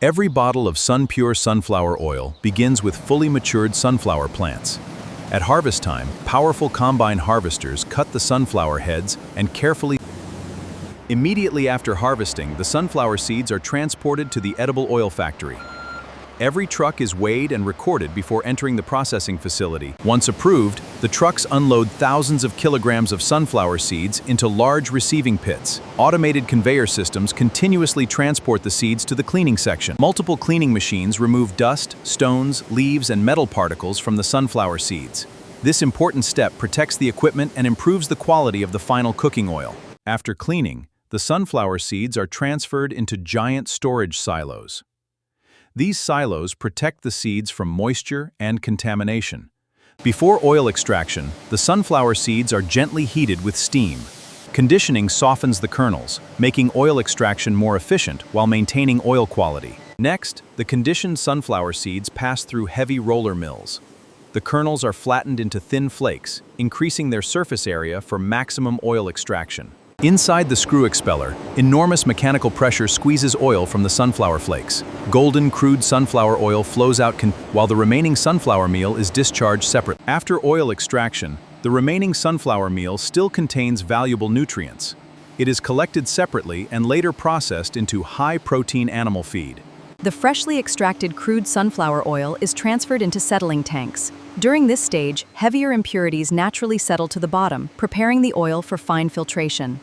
Every bottle of Sunpure Sunflower Oil begins with fully matured sunflower plants. At harvest time, powerful combine harvesters cut the sunflower heads and carefully. Immediately after harvesting, the sunflower seeds are transported to the edible oil factory. Every truck is weighed and recorded before entering the processing facility. Once approved, the trucks unload thousands of kilograms of sunflower seeds into large receiving pits. Automated conveyor systems continuously transport the seeds to the cleaning section. Multiple cleaning machines remove dust, stones, leaves, and metal particles from the sunflower seeds. This important step protects the equipment and improves the quality of the final cooking oil. After cleaning, the sunflower seeds are transferred into giant storage silos. These silos protect the seeds from moisture and contamination. Before oil extraction, the sunflower seeds are gently heated with steam. Conditioning softens the kernels, making oil extraction more efficient while maintaining oil quality. Next, the conditioned sunflower seeds pass through heavy roller mills. The kernels are flattened into thin flakes, increasing their surface area for maximum oil extraction. Inside the screw expeller, enormous mechanical pressure squeezes oil from the sunflower flakes. Golden, crude sunflower oil flows out while the remaining sunflower meal is discharged separately. After oil extraction, the remaining sunflower meal still contains valuable nutrients. It is collected separately and later processed into high-protein animal feed. The freshly extracted crude sunflower oil is transferred into settling tanks. During this stage, heavier impurities naturally settle to the bottom, preparing the oil for fine filtration.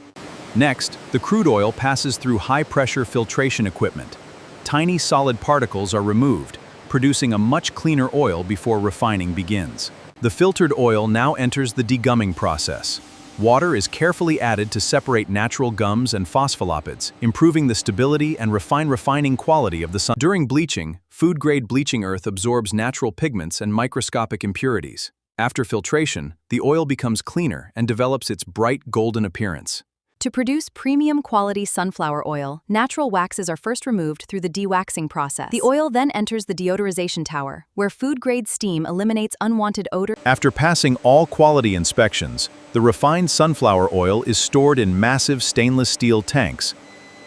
Next, the crude oil passes through high-pressure filtration equipment. Tiny solid particles are removed, producing a much cleaner oil before refining begins. The filtered oil now enters the degumming process. Water is carefully added to separate natural gums and phospholipids, improving the stability and refining quality of the sun. During bleaching, food-grade bleaching earth absorbs natural pigments and microscopic impurities. After filtration, the oil becomes cleaner and develops its bright golden appearance. To produce premium quality sunflower oil, natural waxes are first removed through the dewaxing process. The oil then enters the deodorization tower, where food-grade steam eliminates unwanted odor. After passing all quality inspections, the refined sunflower oil is stored in massive stainless steel tanks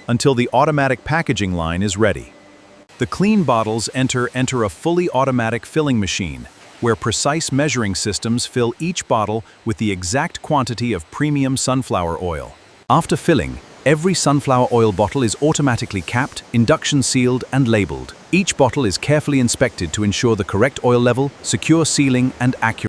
until the automatic packaging line is ready. The clean bottles enter a fully automatic filling machine, where precise measuring systems fill each bottle with the exact quantity of premium sunflower oil. After filling, every sunflower oil bottle is automatically capped, induction sealed, and labeled. Each bottle is carefully inspected to ensure the correct oil level, secure sealing, and accurate